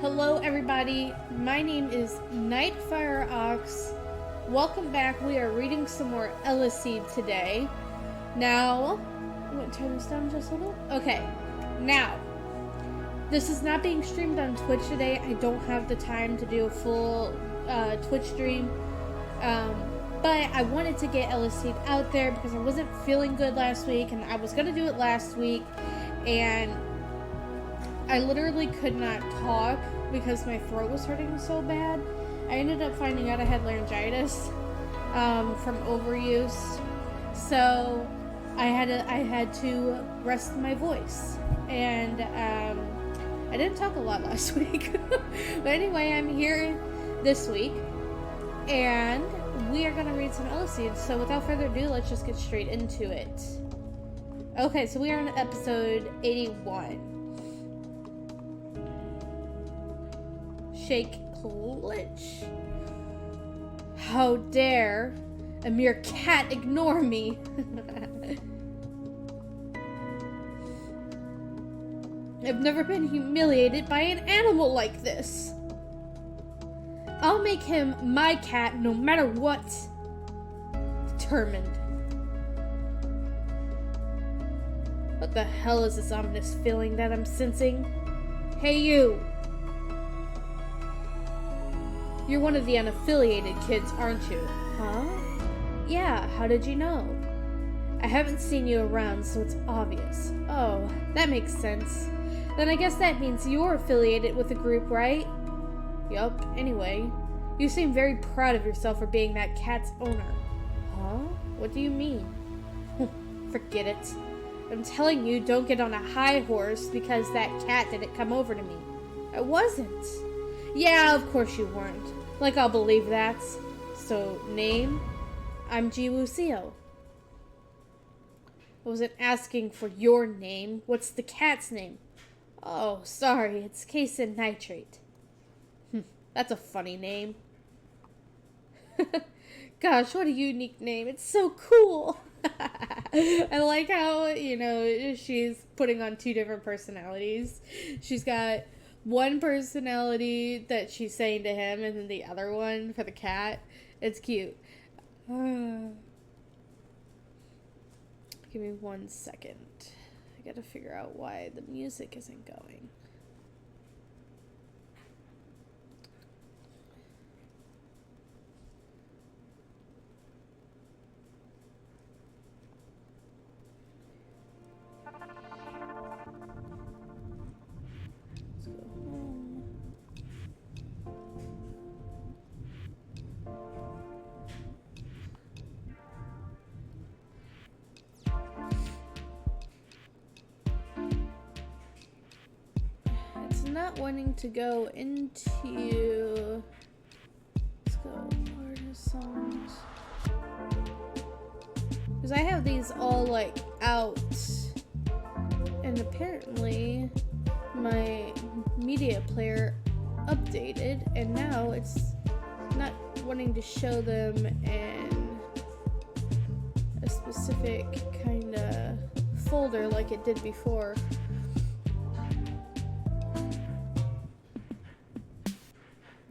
Hello everybody, my name is Nightfire Ox. Welcome back. We are reading some more Eleceed today. Now, I'm going to turn this down just a little. Okay, now, this is not being streamed on Twitch today. I don't have the time to do a full Twitch stream. But I wanted to get Eleceed out there because I wasn't feeling good last week, and I was going to do it last week, and I literally could not talk because my throat was hurting so bad. I ended up finding out I had laryngitis from overuse, so I had to rest my voice, and I didn't talk a lot last week. But anyway, I'm here this week, and we are going to read some Eleceed. So without further ado, let's just get straight into it. Okay, so we are on episode 81. Shake glitch. How dare a mere cat ignore me? I've never been humiliated by an animal like this. I'll make him my cat no matter what. Determined. What the hell is this ominous feeling that I'm sensing? Hey you! You're one of the unaffiliated kids, aren't you? Huh? Yeah, how did you know? I haven't seen you around, so it's obvious. Oh, that makes sense. Then I guess that means you're affiliated with the group, right? Yup, anyway. You seem very proud of yourself for being that cat's owner. Huh? What do you mean? Forget it. I'm telling you, don't get on a high horse because that cat didn't come over to me. I wasn't. Yeah, of course you weren't. Like, I'll believe that. So, name? I'm Jiwoo-seo. I wasn't asking for your name. What's the cat's name? Oh, sorry, it's Casein Nitrate. That's a funny name. Gosh, what a unique name. It's so cool. I like how, she's putting on two different personalities. She's got one personality that she's saying to him, and then the other one for the cat. It's cute. Give me 1 second. I gotta figure out why the music isn't going. Not wanting to go into, let's go artist songs, because I have these all like out, and apparently my media player updated, and now it's not wanting to show them in a specific kind of folder like it did before.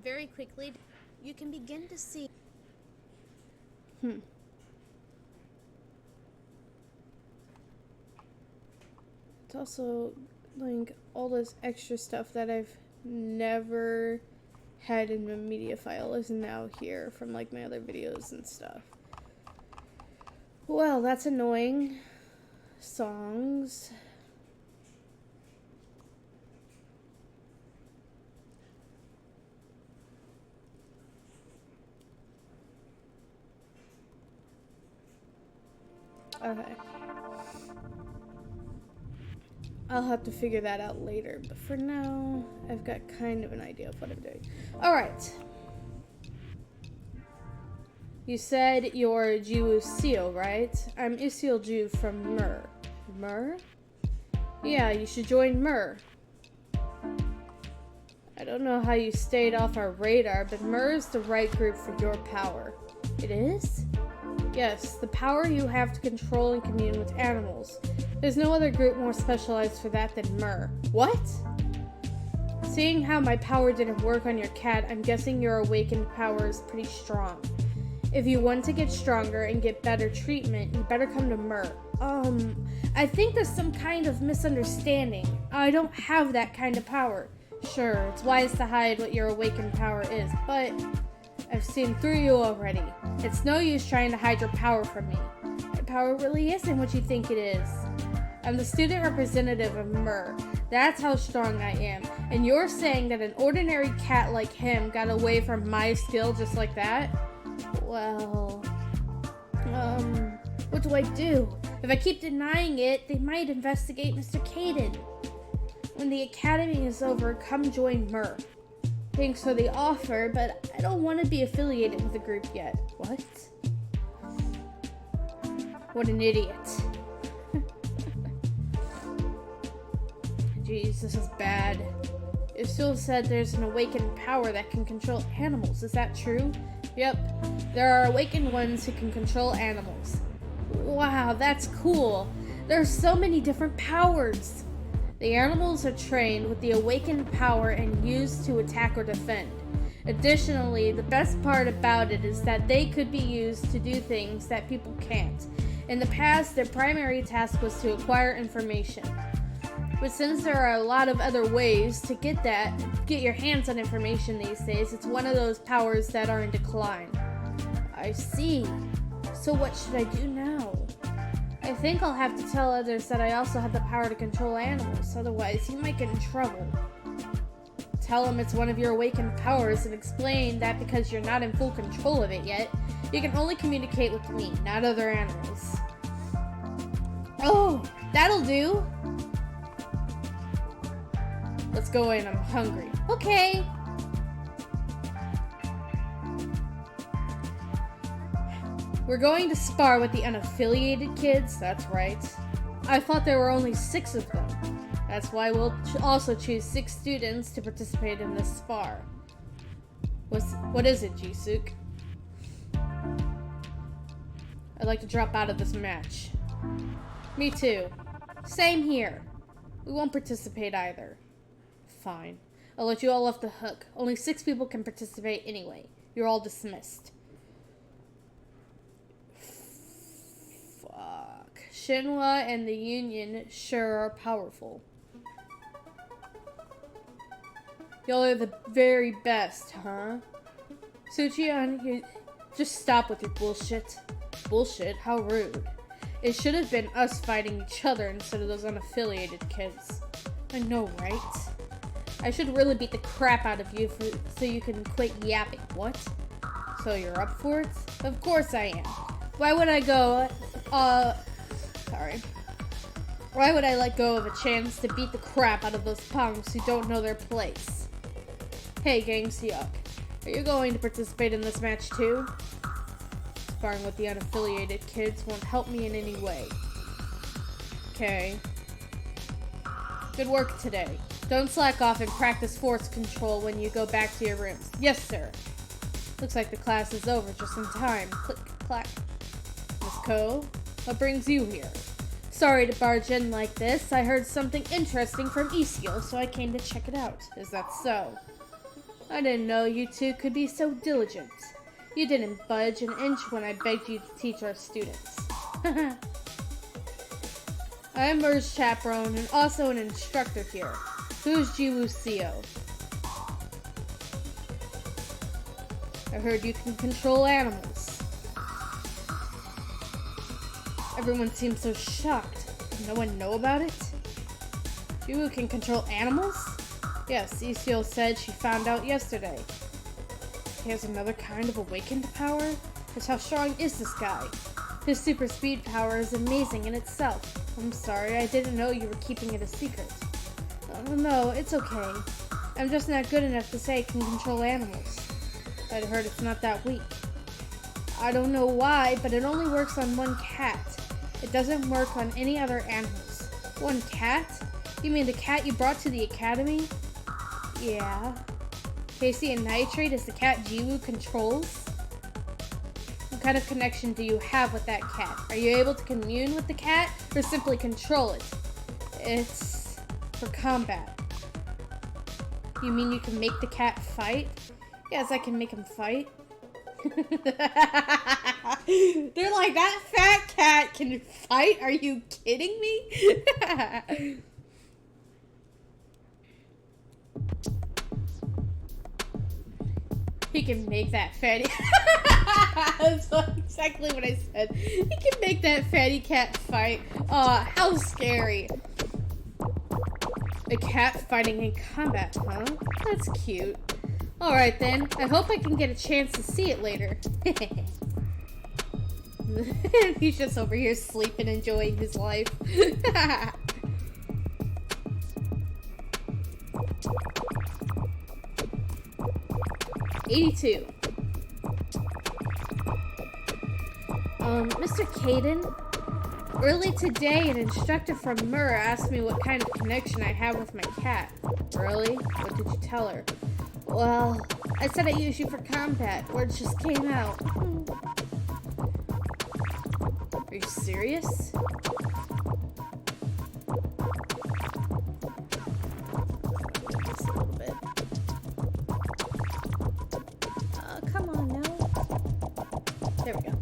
Very quickly, you can begin to see. It's also like all this extra stuff that I've never had in my media file is now here from like my other videos and stuff. Well, that's annoying. Songs. Okay. I'll have to figure that out later, but for now, I've got kind of an idea of what I'm doing. Alright. You said you're Jiwoo-seo, right? I'm Iseolju from Mer. Mer? Yeah, you should join Mer. I don't know how you stayed off our radar, but Mer is the right group for your power. It is? Yes, the power you have to control and commune with animals. There's no other group more specialized for that than Mer. What? Seeing how my power didn't work on your cat, I'm guessing your awakened power is pretty strong. If you want to get stronger and get better treatment, you better come to Myrrh. I think there's some kind of misunderstanding. I don't have that kind of power. Sure, it's wise to hide what your awakened power is, but I've seen through you already. It's no use trying to hide your power from me. My power really isn't what you think it is. I'm the student representative of Myrrh. That's how strong I am. And you're saying that an ordinary cat like him got away from my skill just like that? Well, what do I do? If I keep denying it, they might investigate Mr. Caden. When the academy is over, come join Myrrh. Thanks for the offer, but I don't want to be affiliated with the group yet. What? What an idiot. Jeez, this is bad. It still said there's an awakened power that can control animals. Is that true? Yep. There are awakened ones who can control animals. Wow, that's cool. There are so many different powers. The animals are trained with the awakened power and used to attack or defend. Additionally, the best part about it is that they could be used to do things that people can't. In the past, their primary task was to acquire information. But since there are a lot of other ways to get your hands on information these days, it's one of those powers that are in decline. I see. So what should I do now? I think I'll have to tell others that I also have the power to control animals, otherwise you might get in trouble. Tell them it's one of your awakened powers and explain that because you're not in full control of it yet, you can only communicate with me, not other animals. Oh, that'll do! Let's go in, I'm hungry. Okay. We're going to spar with the unaffiliated kids, that's right. I thought there were only 6 of them. That's why we'll also choose 6 students to participate in this spar. What is it, Jisuk? I'd like to drop out of this match. Me too. Same here. We won't participate either. Fine. I'll let you all off the hook. Only 6 people can participate anyway. You're all dismissed. Fuck. Shinhwa and the Union sure are powerful. Y'all are the very best, huh? Suchion, you just stop with your bullshit. Bullshit? How rude. It should have been us fighting each other instead of those unaffiliated kids. I know, right? I should really beat the crap out of you so you can quit yapping. What? So you're up for it? Of course I am. Why would I Why would I let go of a chance to beat the crap out of those punks who don't know their place? Hey, Gang Seok. Are you going to participate in this match too? Sparring with the unaffiliated kids won't help me in any way. Okay. Good work today. Don't slack off and practice force control when you go back to your rooms. Yes, sir. Looks like the class is over just in time. Click, clack. Miss Ko, what brings you here? Sorry to barge in like this. I heard something interesting from Isiel, so I came to check it out. Is that so? I didn't know you two could be so diligent. You didn't budge an inch when I begged you to teach our students. I am Myrrh's chaperone and also an instructor here. Who's Jiwoo Seo? I heard you can control animals. Everyone seems so shocked. Does no one know about it? Jiwoo can control animals? Yes, Isiel said she found out yesterday. He has another kind of awakened power? Just how strong is this guy? His super speed power is amazing in itself. I'm sorry, I didn't know you were keeping it a secret. Oh, no, it's okay. I'm just not good enough to say I can control animals. I'd heard it's not that weak. I don't know why, but it only works on one cat. It doesn't work on any other animals. One cat? You mean the cat you brought to the academy? Yeah. Casey and Nitrate is the cat Jiwoo controls? What kind of connection do you have with that cat? Are you able to commune with the cat or simply control it? It's for combat. You mean you can make the cat fight? Yes, I can make him fight. They're like, that fat cat can fight? Are you kidding me? He can make that fatty. That's exactly what I said. He can make that fatty cat fight. How scary. A cat fighting in combat, huh? That's cute. Alright then, I hope I can get a chance to see it later. He's just over here sleeping, enjoying his life. 82. Mr. Caden? Early today, an instructor from Murr asked me what kind of connection I have with my cat. Really? What did you tell her? Well, I said I use you for combat. Words just came out. Are you serious? Just a little bit. Come on now. There we go.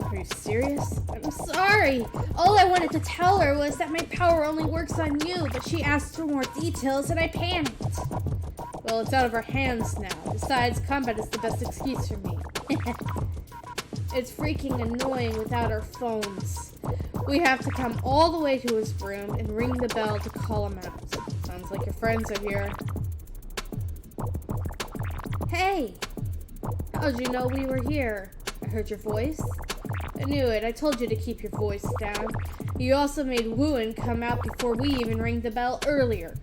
Are you serious? I'm sorry. All I wanted to tell her was that my power only works on you, but she asked for more details and I panicked. Well, it's out of our hands now. Besides, combat is the best excuse for me. It's freaking annoying without our phones. We have to come all the way to his room and ring the bell to call him out. Sounds like your friends are here. Hey! How'd you know we were here? I heard your voice. I knew it. I told you to keep your voice down. You also made Wooin come out before we even rang the bell earlier.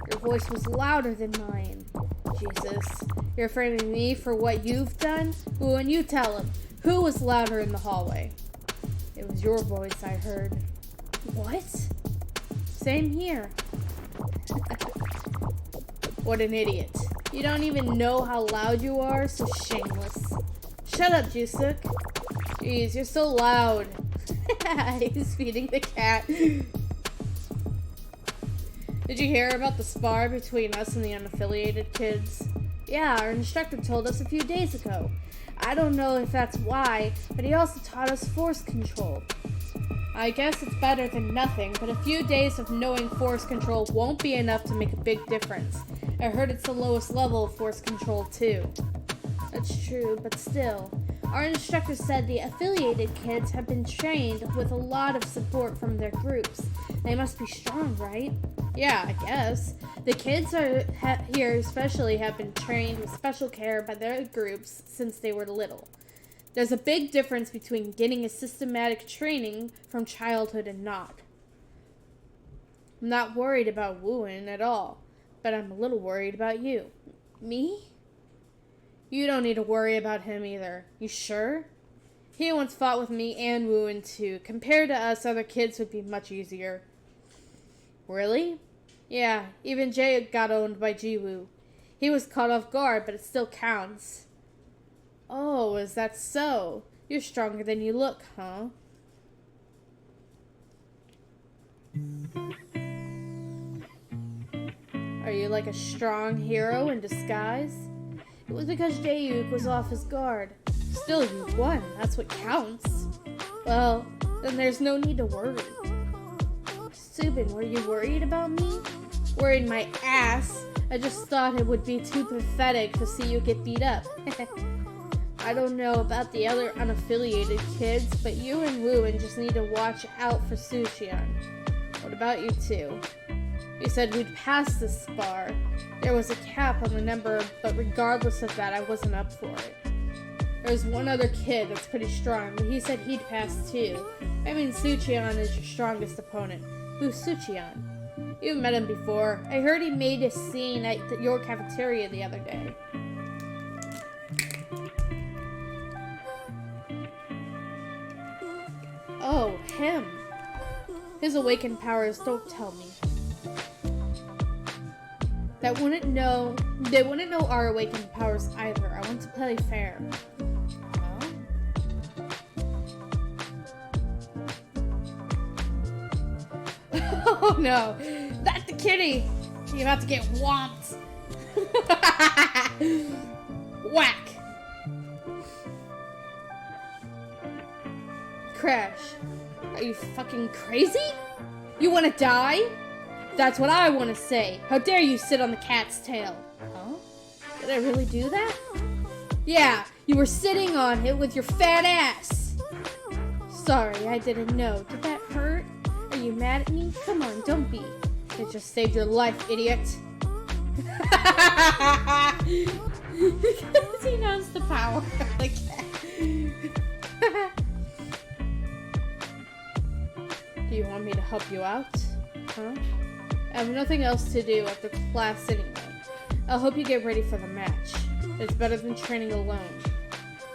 Your voice was louder than mine. Jesus. You're framing me for what you've done? Wooin, you tell him. Who was louder in the hallway? It was your voice I heard. What? Same here. What an idiot. You don't even know how loud you are, so shameless. Shut up, Jusuk. Jeez, you're so loud. He's feeding the cat. Did you hear about the spar between us and the unaffiliated kids? Yeah, our instructor told us a few days ago. I don't know if that's why, but he also taught us force control. I guess it's better than nothing, but a few days of knowing force control won't be enough to make a big difference. I heard it's the lowest level of force control, too. That's true, but still. Our instructor said the affiliated kids have been trained with a lot of support from their groups. They must be strong, right? Yeah, I guess. The kids here especially have been trained with special care by their groups since they were little. There's a big difference between getting a systematic training from childhood and not. I'm not worried about Wooin at all, but I'm a little worried about you. Me? You don't need to worry about him either. You sure? He once fought with me and Wooin too. Compared to us, other kids would be much easier. Really? Yeah, even Jay got owned by Jiwoo. He was caught off guard, but it still counts. Oh, is that so? You're stronger than you look, huh? Are you like a strong hero in disguise? It was because Jaehyuk was off his guard. Still, you won. That's what counts. Well, then there's no need to worry. Subin, were you worried about me? Worried my ass. I just thought it would be too pathetic to see you get beat up. I don't know about the other unaffiliated kids, but you and Wooin just need to watch out for Suchion. What about you two? You said we'd pass this spar. There was a cap on the number, but regardless of that, I wasn't up for it. There's one other kid that's pretty strong, but he said he'd pass too. I mean, Suchion is your strongest opponent. Who's Suchion? You've met him before. I heard he made a scene at your cafeteria the other day. Oh, him. His awakened powers, don't tell me. They wouldn't know our awakened powers either. I want to play fair. Huh? Oh no, not the kitty. You're about to get whomped. Whack. Crash. Are you fucking crazy? You want to die? That's what I want to say. How dare you sit on the cat's tail? Huh? Did I really do that? Yeah, you were sitting on it with your fat ass. Sorry, I didn't know. Did that hurt? Are you mad at me? Come on, don't be. It just saved your life, idiot. Because he knows the power of the cat. Do you want me to help you out? Huh? I have nothing else to do after class anyway. I'll help you get ready for the match. It's better than training alone.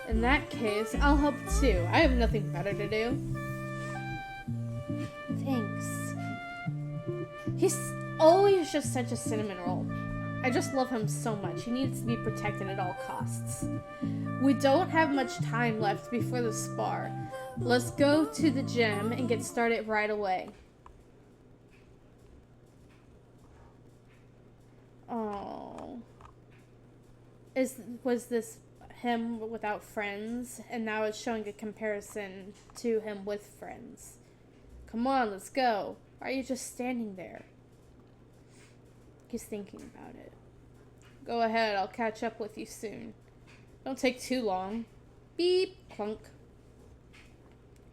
In that case, I'll help too. I have nothing better to do. Thanks. He's always just such a cinnamon roll. I just love him so much. He needs to be protected at all costs. We don't have much time left before the spar. Let's go to the gym and get started right away. Oh. Was this him without friends? And now it's showing a comparison to him with friends. Come on, let's go. Why are you just standing there? He's thinking about it. Go ahead, I'll catch up with you soon. Don't take too long. Beep, clunk.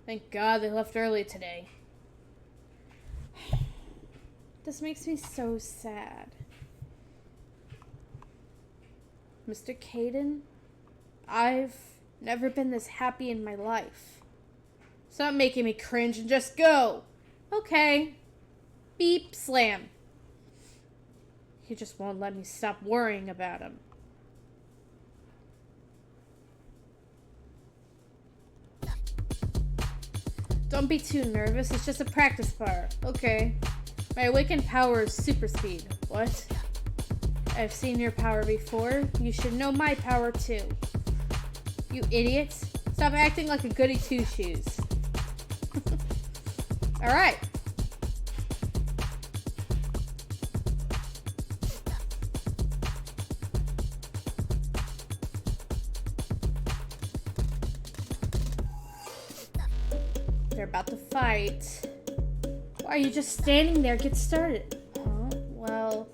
Thank God they left early today. This makes me so sad. Mr. Caden, I've never been this happy in my life. Stop making me cringe and just go. Okay. Beep, slam. He just won't let me stop worrying about him. Don't be too nervous, it's just a practice bar. Okay. My awakened power is super speed. What? I've seen your power before. You should know my power too. You idiot. Stop acting like a goody two-shoes. Alright. They're about to fight. Why are you just standing there? Get started. Huh? Well,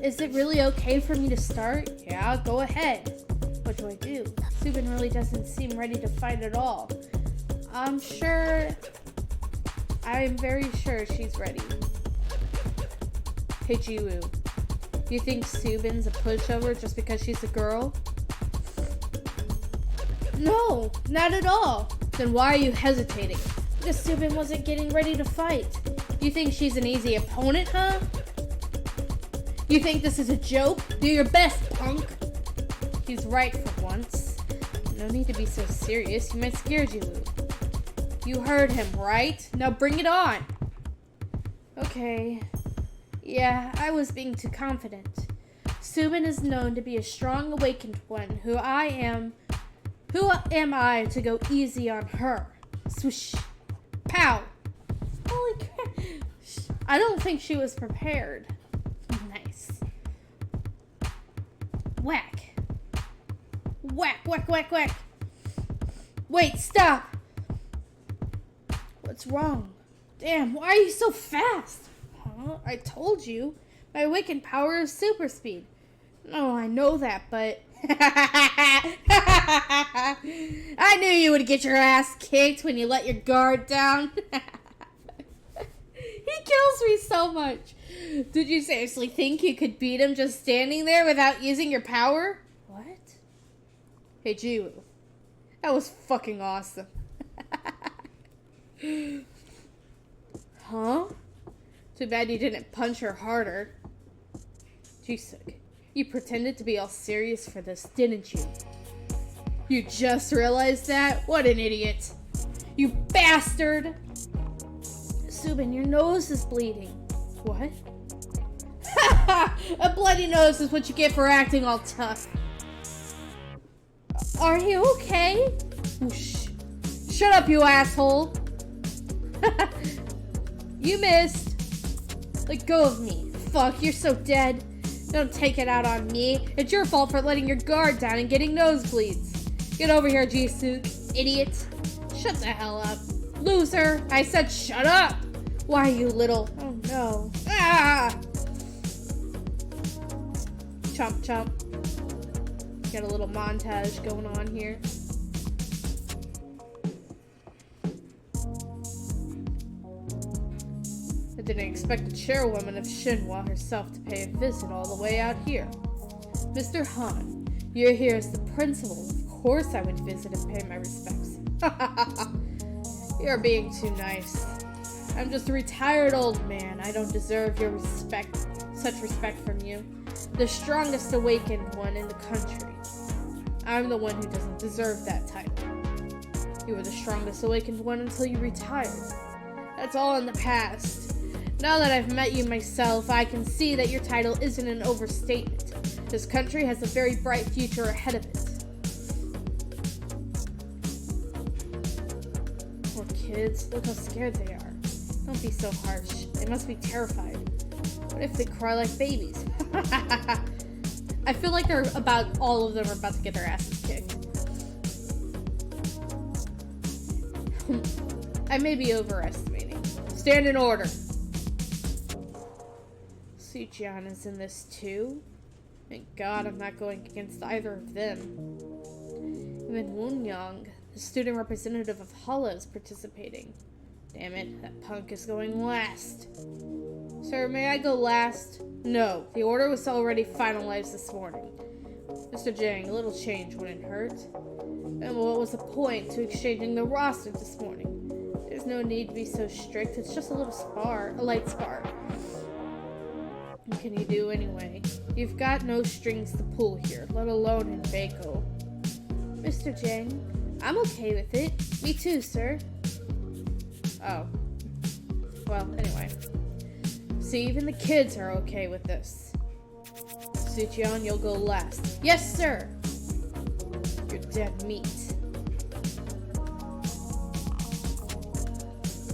is it really okay for me to start? Yeah, go ahead. What do I do? Subin really doesn't seem ready to fight at all. I'm very sure she's ready. Hey, Jiwoo. Do you think Subin's a pushover just because she's a girl? No, not at all. Then why are you hesitating? Because Subin wasn't getting ready to fight. You think she's an easy opponent, huh? You think this is a joke? Do your best, punk. He's right for once. No need to be so serious. You might scare Jiwoo. You heard him, right? Now bring it on. Okay. Yeah, I was being too confident. Subin is known to be a strong awakened one. Who am I to go easy on her? Swoosh. Pow. Holy crap. I don't think she was prepared. Nice. Whack. Whack, whack, whack, whack. Wait, stop. What's wrong? Damn, why are you so fast? Huh? I told you. My awakened power is super speed. No, I know that, but... I knew you would get your ass kicked when you let your guard down. He kills me so much. Did you seriously think you could beat him just standing there without using your power? What? Hey, Jiwoo. That was fucking awesome. Huh? Too bad you didn't punch her harder. Jisuk, you pretended to be all serious for this, didn't you? You just realized that? What an idiot. You bastard! Subin, your nose is bleeding. What? A bloody nose is what you get for acting all tough. Are you okay? Whoosh. Shut up, you asshole. You missed. Let go of me. Fuck, you're so dead. Don't take it out on me. It's your fault for letting your guard down and getting nosebleeds. Get over here, G-Suit. Idiot. Shut the hell up. Loser. I said shut up. Why, you little... Oh, no. Ah! Chomp, chomp. Got a little montage going on here. I didn't expect the chairwoman of Shinhwa herself to pay a visit all the way out here. Mr. Han, you're here as the principal. Of course I would visit and pay my respects. You're being too nice. I'm just a retired old man. I don't deserve your respect, such respect from you. The strongest awakened one in the country. I'm the one who doesn't deserve that title. You were the strongest awakened one until you retired. That's all in the past. Now that I've met you myself, I can see that your title isn't an overstatement. This country has a very bright future ahead of it. Poor kids, look how scared they are. Don't be so harsh. They must be terrified. What if they cry like babies? I feel like all of them are about to get their asses kicked. I may be overestimating. Stand in order. Suchian is in this too. Thank God I'm not going against either of them. Even Woonyang, the student representative of Hala, is participating. Damn it, that punk is going last. Sir, may I go last? No, the order was already finalized this morning. Mr. Jang, a little change wouldn't hurt. And what was the point to exchanging the roster this morning? There's no need to be so strict, it's just a light spar. What can you do anyway? You've got no strings to pull here, let alone in Baco. Mr. Jang, I'm okay with it. Me too, sir. Oh. Well, anyway. See, even the kids are okay with this. Suchion, you'll go last. Yes, sir! You're dead meat.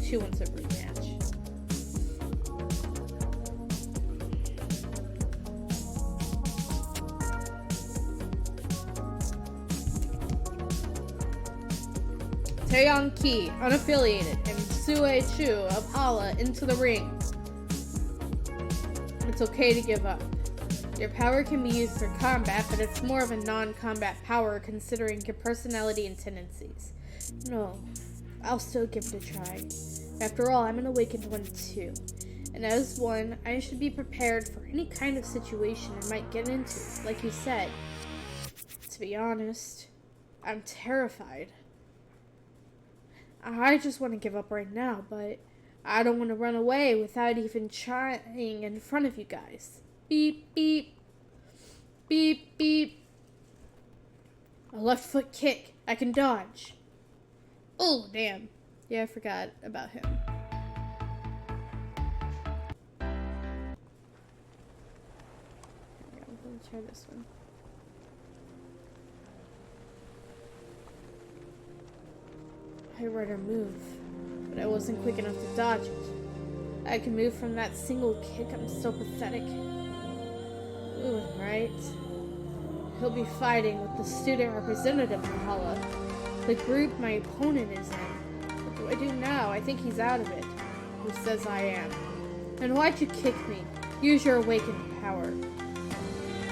She wants a rematch. Taeyong Ki, unaffiliated, and Sue Chu of Hala into the ring. It's okay to give up. Your power can be used for combat, but it's more of a non-combat power considering your personality and tendencies. No, I'll still give it a try. After all, I'm an awakened one too. And as one, I should be prepared for any kind of situation I might get into, like you said. To be honest, I'm terrified. I just want to give up right now, but I don't want to run away without even trying in front of you guys. Beep, beep. Beep, beep. A left foot kick. I can dodge. Oh, damn. Yeah, I forgot about him. Yeah, I'm going to try this one. I read her move, but I wasn't quick enough to dodge it. I can move from that single kick. I'm so pathetic. Ooh, right. He'll be fighting with the student representative of Hala, the group my opponent is in. What do I do now? I think he's out of it. Who says I am? And why'd you kick me? Use your awakened power.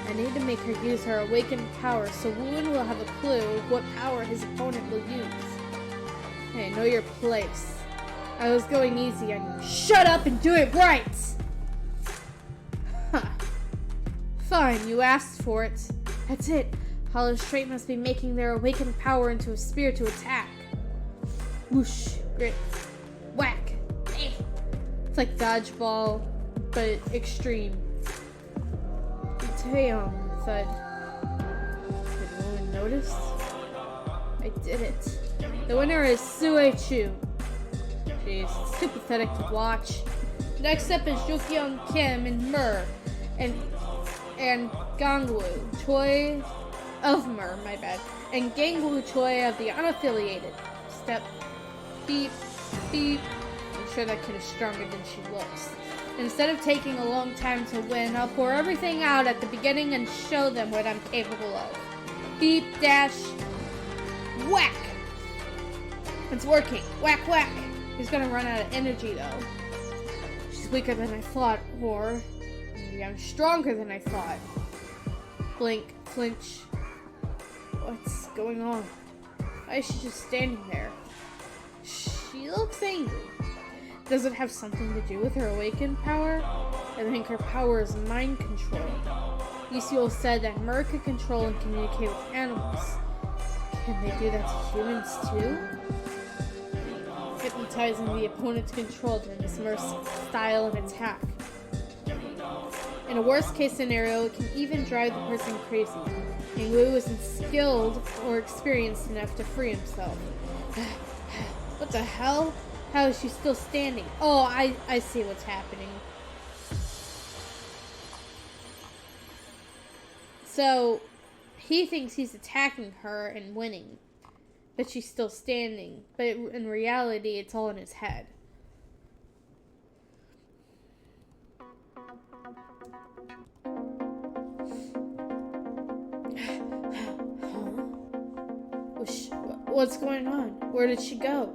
I need to make her use her awakened power so Woon will have a clue of what power his opponent will use. Hey, know your place. I was going easy on you. Shut up and do it right! Huh. Fine, you asked for it. That's it. Hollow Straight must be making their awakened power into a spear to attack. Whoosh, grit, whack. Eh. It's like dodgeball, but extreme. Taeyong, thud. Did no one notice? I did it. The winner is Sue Chu. Jeez, it's too pathetic to watch. Next up is Jookyung Kim and Mer, and Gangwoo Choi of Mer, my bad, and Gangwoo Choi of the unaffiliated. Step, beep, beep. I'm sure that kid is stronger than she looks. Instead of taking a long time to win, I'll pour everything out at the beginning and show them what I'm capable of. Beep, dash, whack! It's working. Whack, whack! He's gonna run out of energy, though. She's weaker than I thought, or maybe I'm stronger than I thought. Blink, flinch. What's going on? Why is she just standing there? She looks angry. Does it have something to do with her awakened power? I think her power is mind control. Eleceed said that Mer could control and communicate with animals. Can they do that to humans too? Hypnotizing the opponent's control during this Mer's style of attack. In a worst case scenario, it can even drive the person crazy. And Wu isn't skilled or experienced enough to free himself. What the hell? How is she still standing? Oh, I see what's happening. So, he thinks he's attacking her and winning. But she's still standing. But in reality, it's all in his head. What's going on? Where did she go?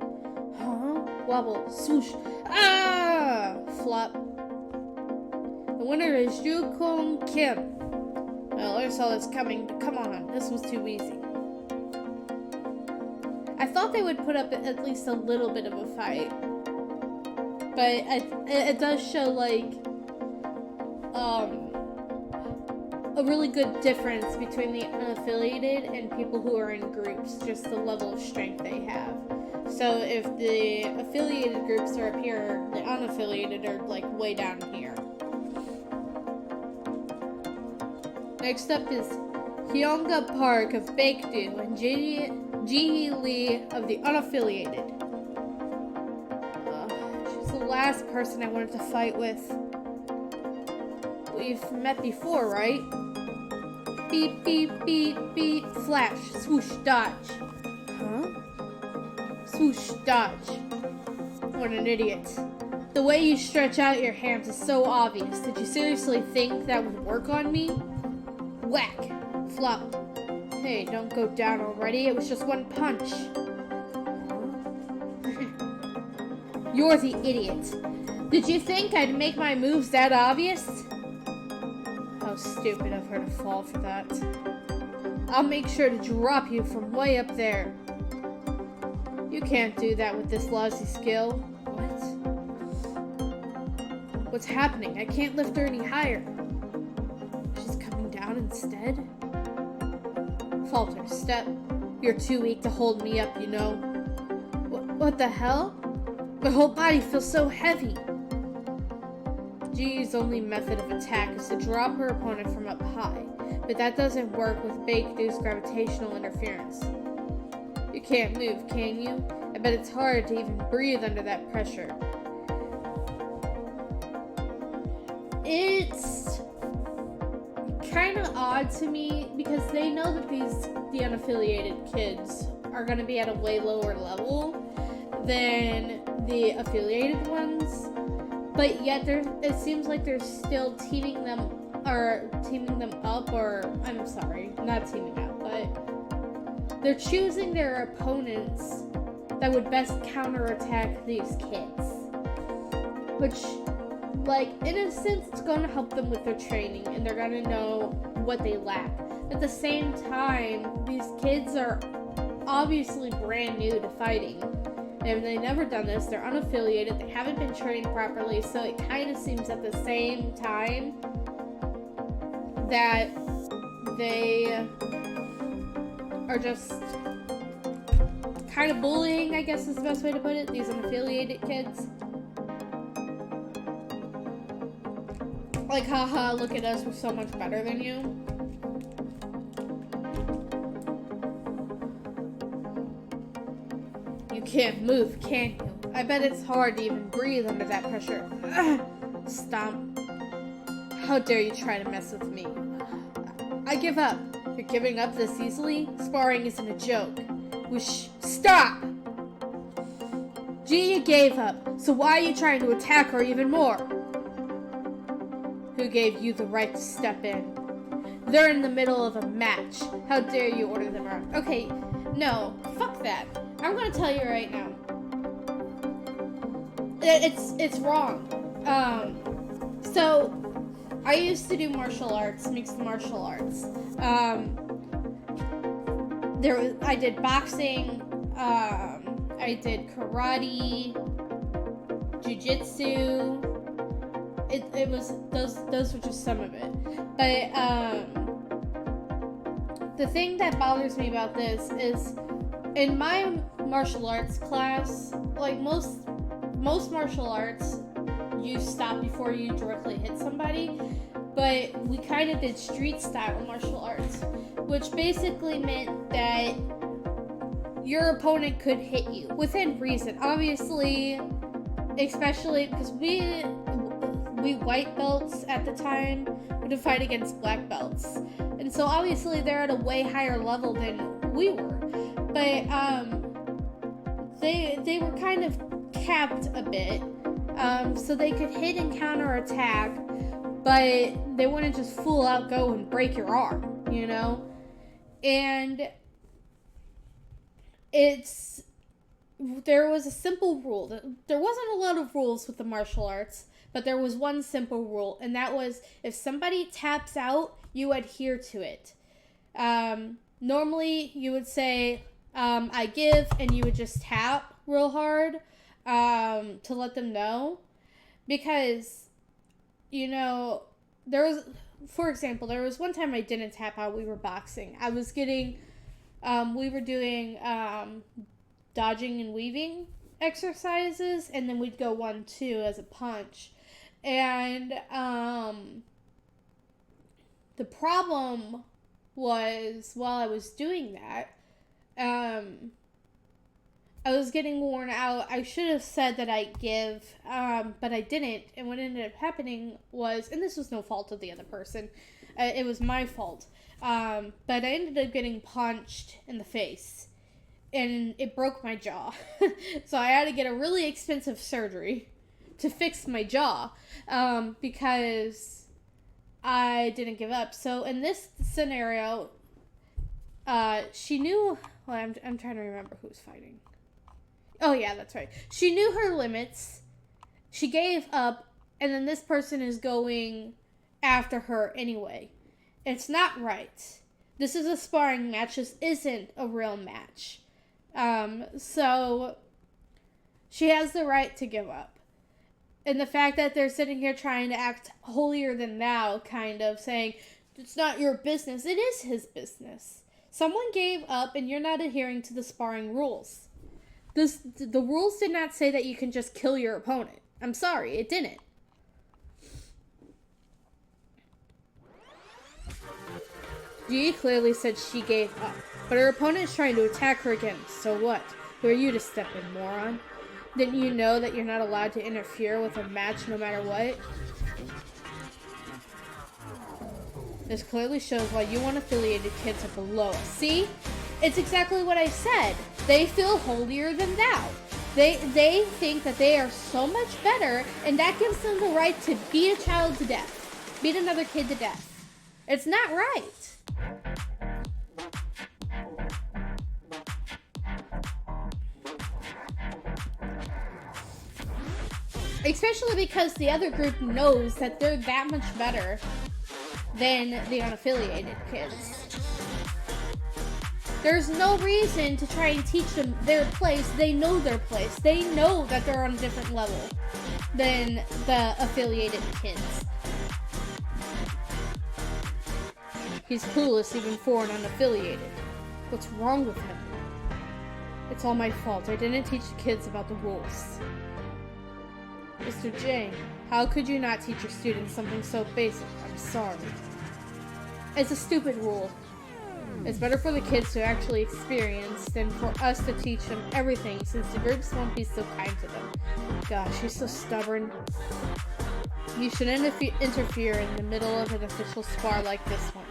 Huh? Wobble. Swoosh. Ah! Flop. The winner is Ju-Kong Kim. Well, I saw this coming, but come on. This was too easy. I thought they would put up at least a little bit of a fight. But it does show, like, a really good difference between the unaffiliated and people who are in groups, just the level of strength they have. So if the affiliated groups are up here, the unaffiliated are like way down here. Next up is Hyunga Park of Baekdu and Ji Lee of the unaffiliated. She's the last person I wanted to fight with. We've met before, right? Beep, beep, beep, beep, flash, swoosh, dodge. Huh? Swoosh, dodge. What an idiot. The way you stretch out your hands is so obvious. Did you seriously think that would work on me? Whack. Flop. Hey, don't go down already. It was just one punch. You're the idiot. Did you think I'd make my moves that obvious? How stupid of her to fall for that. I'll make sure to drop you from way up there. You can't do that with this lousy skill. What? What's happening? I can't lift her any higher. She's coming down instead? Falter, step. You're too weak to hold me up, you know. What the hell? My whole body feels so heavy. Ji's only method of attack is to drop her opponent from up high, but that doesn't work with Baekdu's gravitational interference. You can't move, can you? I bet it's hard to even breathe under that pressure. It's kind of odd to me because they know that the unaffiliated kids are going to be at a way lower level than the affiliated ones. But yet, it seems like they're still teaming them up, or I'm sorry, not teaming up, but they're choosing their opponents that would best counterattack these kids. Which, like, in a sense, it's going to help them with their training, and they're going to know what they lack. At the same time, these kids are obviously brand new to fighting. And they've never done this, they're unaffiliated, they haven't been trained properly, so it kind of seems at the same time that they are just kind of bullying, I guess is the best way to put it, these unaffiliated kids. Like, haha, look at us, we're so much better than you. You can't move, can you? I bet it's hard to even breathe under that pressure. Stomp. How dare you try to mess with me? I give up. You're giving up this easily? Sparring isn't a joke. Stop! Gia gave up, so why are you trying to attack her even more? who gave you the right to step in? They're in the middle of a match. How dare you order them around? Okay, no, fuck that. I'm gonna tell you right now. It's wrong. So I used to do martial arts, mixed martial arts. I did boxing. I did karate, jiu-jitsu. It was those were just some of it. But the thing that bothers me about this is, in my martial arts class, like most martial arts, you stop before you directly hit somebody, but we kind of did street style martial arts, which basically meant that your opponent could hit you within reason. Obviously, especially because we white belts at the time would fight against black belts, and so obviously they're at a way higher level than we were, but they were kind of capped a bit, so they could hit and counter attack, but they wouldn't just full out go and break your arm, you know. And there was a simple rule. There wasn't a lot of rules with the martial arts, but there was one simple rule, and that was, if somebody taps out, you adhere to it. Normally, you would say, I give, and you would just tap real hard to let them know. Because, you know, there was one time I didn't tap out. We were boxing. I was getting, we were doing dodging and weaving exercises, and then we'd go 1-2 as a punch. And the problem was, while I was doing that, I was getting worn out. I should have said that I give, but I didn't. And what ended up happening was, and this was no fault of the other person, it was my fault, but I ended up getting punched in the face, and it broke my jaw. So I had to get a really expensive surgery to fix my jaw, because I didn't give up. So in this scenario, she knew, well, I'm trying to remember who was fighting. Oh yeah, that's right. She knew her limits. She gave up, and then this person is going after her anyway. It's not right. This is a sparring match. This isn't a real match. So she has the right to give up. And the fact that they're sitting here trying to act holier than thou, kind of saying, it's not your business. It is his business. Someone gave up, and you're not adhering to the sparring rules. The rules did not say that you can just kill your opponent. I'm sorry, it didn't. Ji clearly said she gave up, but her opponent is trying to attack her again. So what? Who are you to step in, moron? Didn't you know that you're not allowed to interfere with a match no matter what? This clearly shows why you unaffiliated kids are below us. See? It's exactly what I said. They feel holier than thou. They think that they are so much better, and that gives them the right to beat a child to death. Beat another kid to death. It's not right. Especially because the other group knows that they're that much better than the unaffiliated kids. There's no reason to try and teach them their place. They know their place. They know that they're on a different level than the affiliated kids. He's clueless even for an unaffiliated. What's wrong with him? It's all my fault. I didn't teach the kids about the rules. Mr. J, how could you not teach your students something so basic? I'm sorry. It's a stupid rule. It's better for the kids to actually experience than for us to teach them everything, since the groups won't be so kind to them. Gosh, he's so stubborn. You shouldn't interfere in the middle of an official spar like this one.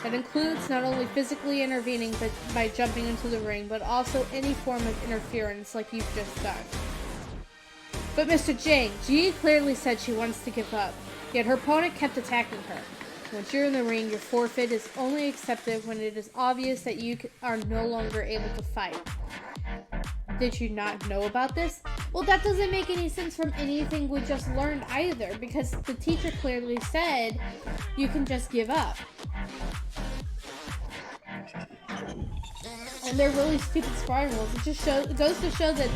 That includes not only physically intervening but by jumping into the ring, but also any form of interference like you've just done. But Mr. Jang, Ji clearly said she wants to give up. Yet her opponent kept attacking her. Once you're in the ring, your forfeit is only accepted when it is obvious that you are no longer able to fight. Did you not know about this? Well, that doesn't make any sense from anything we just learned either, because the teacher clearly said you can just give up. And they're really stupid sparring rules. It goes to show that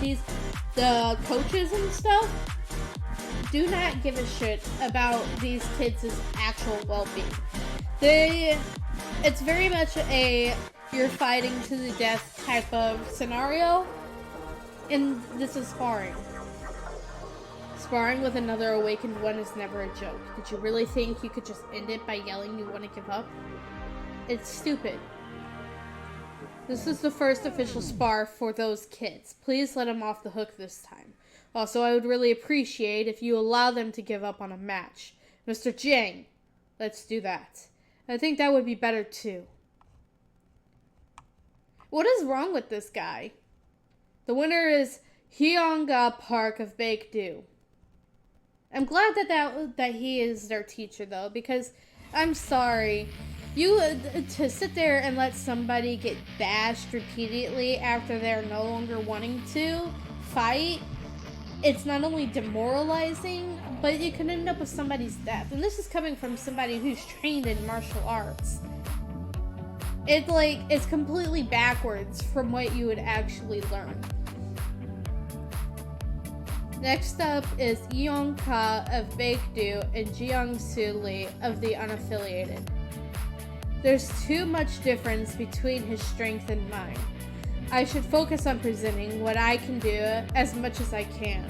the coaches and stuff do not give a shit about these kids' actual well-being. It's very much a you're fighting to the death type of scenario, and this is sparring. Sparring with another awakened one is never a joke. Did you really think you could just end it by yelling you want to give up? It's stupid. This is the first official spar for those kids. Please let them off the hook this time. Also, I would really appreciate if you allow them to give up on a match. Mr. Jiang, let's do that. I think that would be better too. What is wrong with this guy? The winner is Hyunga Park of Baekdu. I'm glad that he is their teacher though, because I'm sorry. To sit there and let somebody get bashed repeatedly after they're no longer wanting to fight, it's not only demoralizing, but it can end up with somebody's death. And this is coming from somebody who's trained in martial arts. It's completely backwards from what you would actually learn. Next up is Yeong Ka of Baekdu and Jeong Soo Lee of the Unaffiliated. There's too much difference between his strength and mine. I should focus on presenting what I can do as much as I can.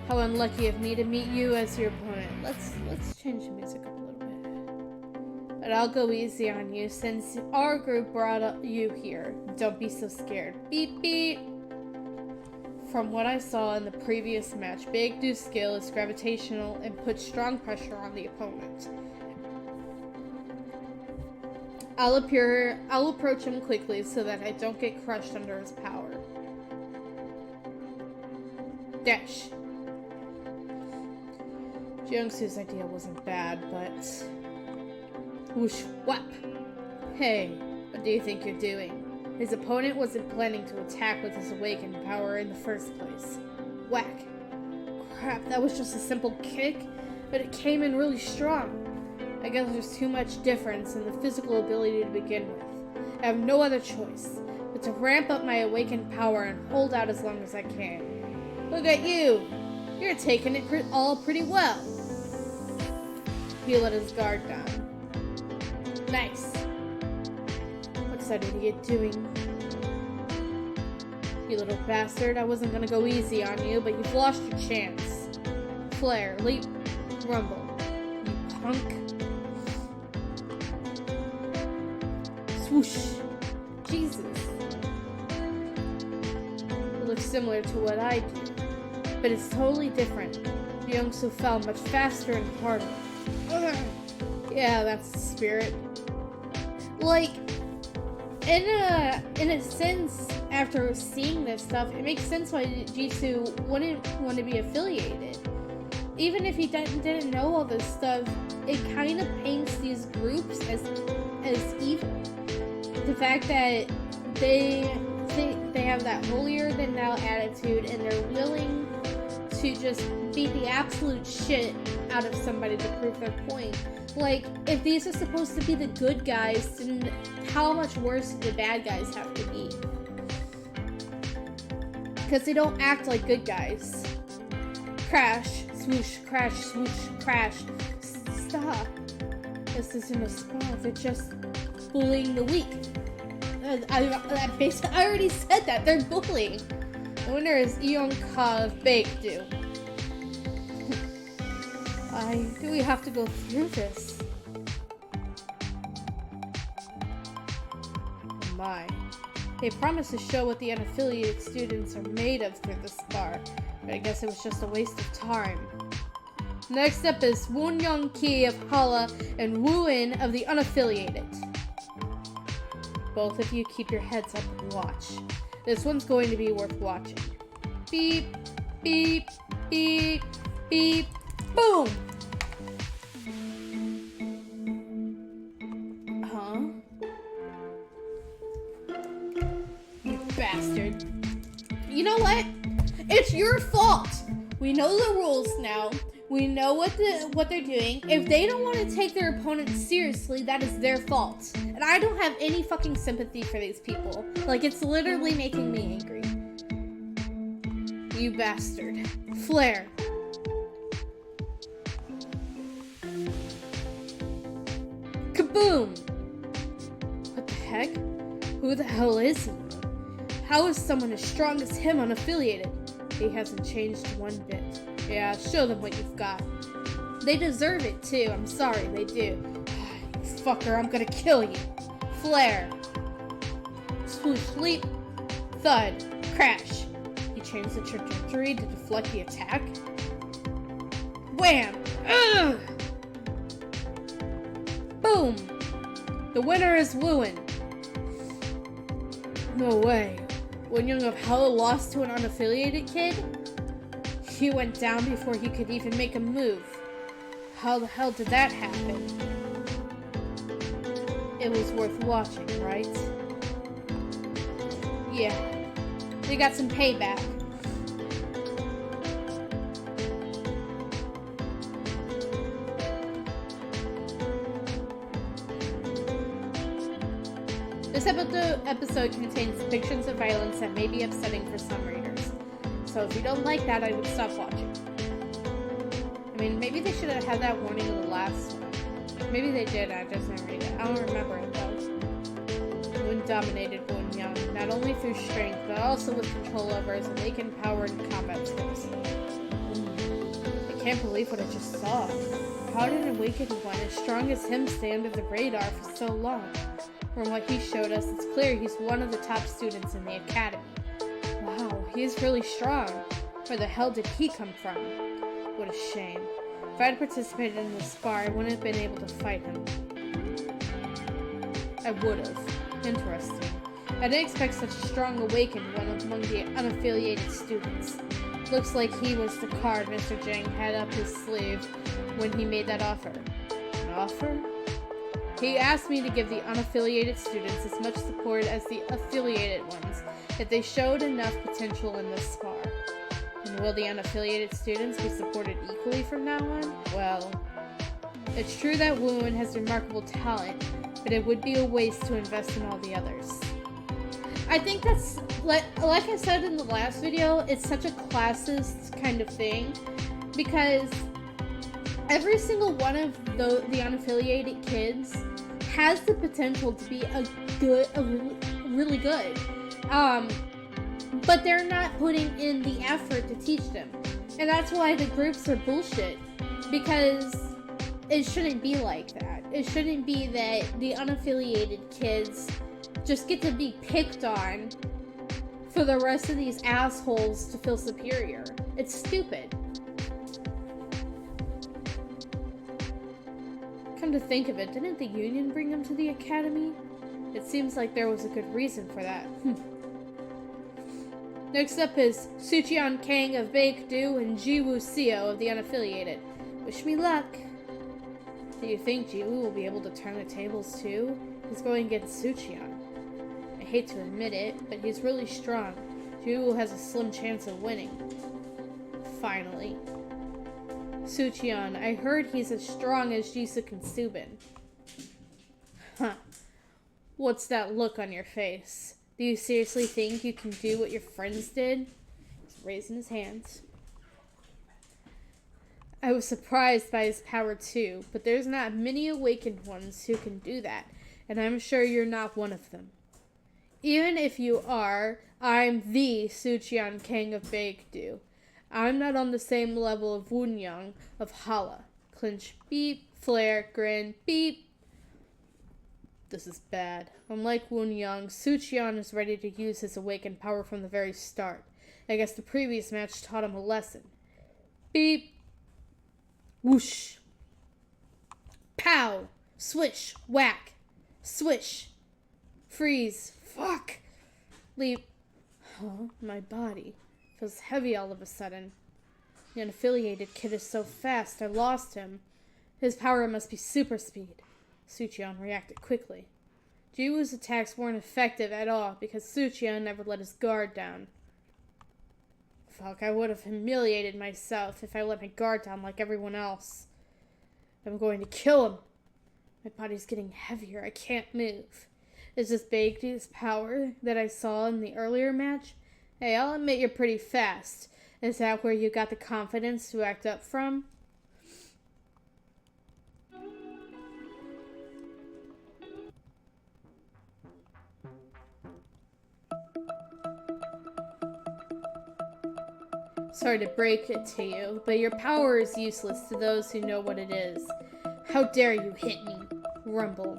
How unlucky of me to meet you as your opponent. Let's change the music up a little bit. But I'll go easy on you since our group brought you here. Don't be so scared. Beep beep. From what I saw in the previous match, Baekdu's skill is gravitational and puts strong pressure on the opponent. I'll approach him quickly so that I don't get crushed under his power. Dash. Jeongsu's idea wasn't bad, but... Whoosh, whap! Hey, what do you think you're doing? His opponent wasn't planning to attack with his awakened power in the first place. Whack. Crap, that was just a simple kick, but it came in really strong. I guess there's too much difference in the physical ability to begin with. I have no other choice but to ramp up my awakened power and hold out as long as I can. Look at you! You're taking it all pretty well. He let his guard down. Nice. What's that idiot doing? You little bastard, I wasn't gonna go easy on you, but you've lost your chance. Flare, leap, rumble. You punk. Swoosh. Jesus. It looks similar to what I do, but it's totally different. Youngsu fell much faster and harder. Ugh. Yeah, that's the spirit. Like, in a sense, after seeing this stuff, it makes sense why Jisoo wouldn't want to be affiliated. Even if he didn't know all this stuff, it kind of paints these groups as evil. The fact that they have that holier-than-thou attitude and they're willing to just beat the absolute shit out of somebody to prove their point. Like, if these are supposed to be the good guys, then how much worse do the bad guys have to be? Because they don't act like good guys. Crash, swoosh, crash, swoosh, crash. Stop. This isn't a spar, they're just bullying the weak. I already said that, they're bullying. The winner is Yeong Ka of Baekdu. Why do we have to go through this? Oh my. They promised to show what the unaffiliated students are made of through the spar, but I guess it was just a waste of time. Next up is Woon Young Ki of Hala and Woo-in of the Unaffiliated. Both of you keep your heads up and watch. This one's going to be worth watching. Beep, beep, beep, beep, boom! You know what? It's your fault. We know the rules now. We know what they're doing. If they don't want to take their opponent seriously, that is their fault. And I don't have any fucking sympathy for these people. Like, it's literally making me angry. You bastard. Flare. Kaboom! What the heck? Who the hell is he? How is someone as strong as him unaffiliated? He hasn't changed one bit. Yeah, show them what you've got. They deserve it too. I'm sorry, they do. You fucker, I'm gonna kill you. Flare. Swoosh, leap. Thud. Crash. He changed the trajectory to deflect the attack. Wham! Ugh! Boom! The winner is Wooin. No way. When Young of Hell lost to an unaffiliated kid? He went down before he could even make a move. How the hell did that happen? It was worth watching, right? Yeah. They got some payback. This episode contains depictions of violence that may be upsetting for some readers. So if you don't like that, I would stop watching. I mean, maybe they should have had that warning in the last one. Maybe they did, I just didn't read it. I don't remember it though. Moon dominated Boon Young, not only through strength, but also with control over his awakened power and combat skills. I can't believe what I just saw. How did an awakened one as strong as him stay under the radar for so long? From what he showed us, it's clear he's one of the top students in the academy. Wow, he is really strong. Where the hell did he come from? What a shame. If I had participated in the spar, I wouldn't have been able to fight him. I would have. Interesting. I didn't expect such a strong awakened one among the unaffiliated students. Looks like he was the card Mr. Jang had up his sleeve when he made that offer. An offer? He asked me to give the unaffiliated students as much support as the affiliated ones, if they showed enough potential in this spar. And will the unaffiliated students be supported equally from now on? Well, it's true that Woon has remarkable talent, but it would be a waste to invest in all the others. I think that's, like I said in the last video, it's such a classist kind of thing, because every single one of the unaffiliated kids has the potential to be really good. But they're not putting in the effort to teach them. And that's why the groups are bullshit. Because it shouldn't be like that. It shouldn't be that the unaffiliated kids just get to be picked on for the rest of these assholes to feel superior. It's stupid. Come to think of it, didn't the Union bring him to the academy? It seems like there was a good reason for that. Next up is Sucheon Kang of Baekdu and Jiwoo Seo of the Unaffiliated. Wish me luck. Do you think Jiwoo will be able to turn the tables too? He's going against Sucheon. I hate to admit it, but he's really strong. Jiwoo has a slim chance of winning. Finally. Sucheon, I heard he's as strong as Jisoo and Subin. Huh. What's that look on your face? Do you seriously think you can do what your friends did? He's raising his hands. I was surprised by his power too, but there's not many awakened ones who can do that, and I'm sure you're not one of them. Even if you are, I'm the Sucheon Kang of Baekdu. I'm not on the same level of Woonyang of Hala. Clinch, beep, flare, grin, beep. This is bad. Unlike Woonyang, Sucheon is ready to use his awakened power from the very start. I guess the previous match taught him a lesson. Beep. Whoosh. Pow. Swish. Whack. Swish. Freeze. Fuck. Leap. Oh, my body feels heavy all of a sudden. The unaffiliated kid is so fast, I lost him. His power must be super speed. Sucheon reacted quickly. Jiwoo's attacks weren't effective at all because Sucheon never let his guard down. Fuck, I would have humiliated myself if I let my guard down like everyone else. I'm going to kill him. My body's getting heavier. I can't move. Is this Bakedy's power that I saw in the earlier match? Hey, I'll admit you're pretty fast. Is that where you got the confidence to act up from? Sorry to break it to you, but your power is useless to those who know what it is. How dare you hit me? Rumble.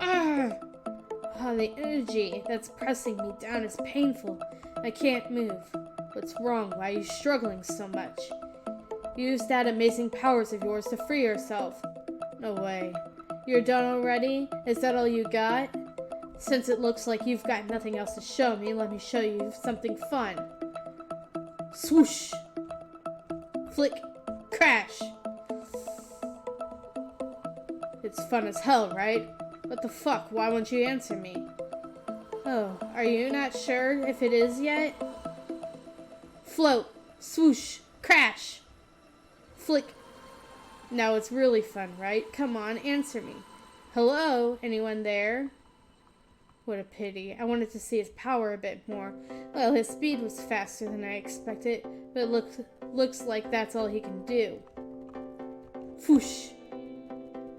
Ah! Oh, the energy that's pressing me down is painful. I can't move. What's wrong? Why are you struggling so much? Use that amazing powers of yours to free yourself. No way. You're done already? Is that all you got? Since it looks like you've got nothing else to show me, let me show you something fun. Swoosh! Flick! Crash! It's fun as hell, right? What the fuck? Why won't you answer me? Oh, are you not sure if it is yet? Float! Swoosh! Crash! Flick! Now it's really fun, right? Come on, answer me. Hello? Anyone there? What a pity. I wanted to see his power a bit more. Well, his speed was faster than I expected, but it looks like that's all he can do. Foosh!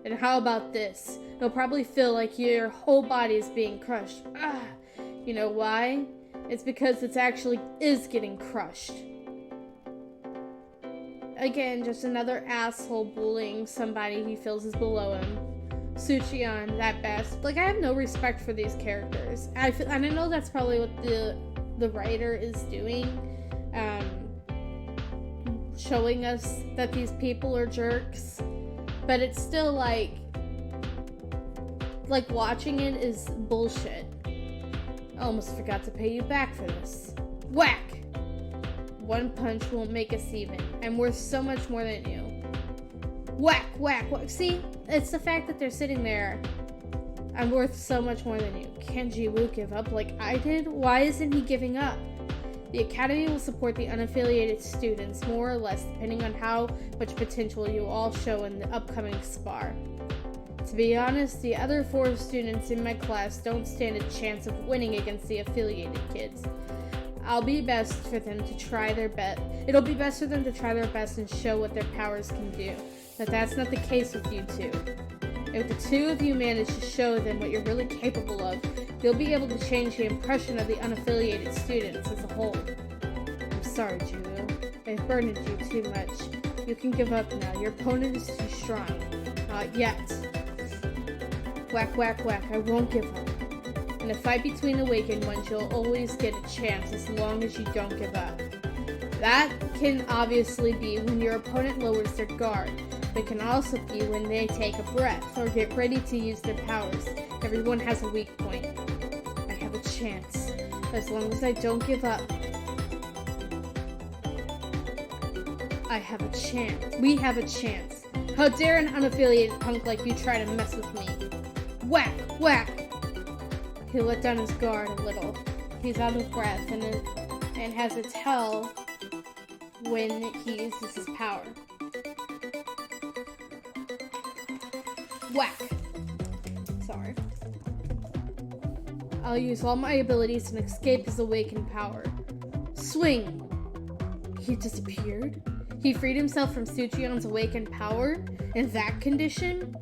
And how about this? You'll probably feel like your whole body is being crushed. Ah! You know why? It's because it actually is getting crushed. Again, just another asshole bullying somebody he feels is below him. Suchion, that best. Like, I have no respect for these characters. And I know that's probably what the writer is doing. Showing us that these people are jerks. But it's still like watching it is bullshit. I almost forgot to pay you back for this. Whack! One punch won't make us even. I'm worth so much more than you. Whack, whack, whack. See? It's the fact that they're sitting there. I'm worth so much more than you. Can't Jiwoo give up like I did? Why isn't he giving up? The Academy will support the unaffiliated students, more or less, depending on how much potential you all show in the upcoming spar. To be honest, the other 4 students in my class don't stand a chance of winning against the affiliated kids. It'll be best for them to try their best and show what their powers can do. But that's not the case with you two. If the two of you manage to show them what you're really capable of, you'll be able to change the impression of the unaffiliated students as a whole. I'm sorry, Jiwoo. I've burdened you too much. You can give up now. Your opponent is too strong. Not yet. Whack, whack, whack. I won't give up. In a fight between awakened ones, you'll always get a chance as long as you don't give up. That can obviously be when your opponent lowers their guard, but it can also be when they take a breath or get ready to use their powers. Everyone has a weak point. I have a chance. As long as I don't give up. I have a chance. We have a chance. How dare an unaffiliated punk like you try to mess with me? Whack! Whack! He let down his guard a little. He's out of breath and has a tell when he uses his power. Whack! Sorry. I'll use all my abilities and escape his awakened power. Swing! He disappeared? He freed himself from Suchion's awakened power? In that condition?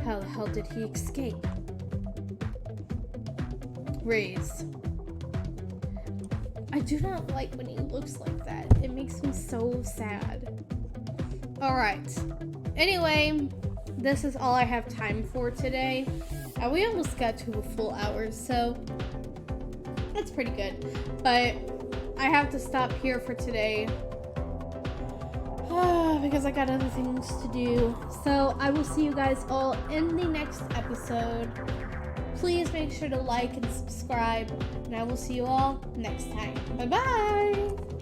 How the hell did he escape? Raise. I do not like when he looks like that. It makes me so sad. Alright. Anyway, this is all I have time for today. We almost got to a full hour, so that's pretty good. But I have to stop here for today. Because I got other things to do. So I will see you guys all in the next episode. Please make sure to like and subscribe, and I will see you all next time. Bye-bye!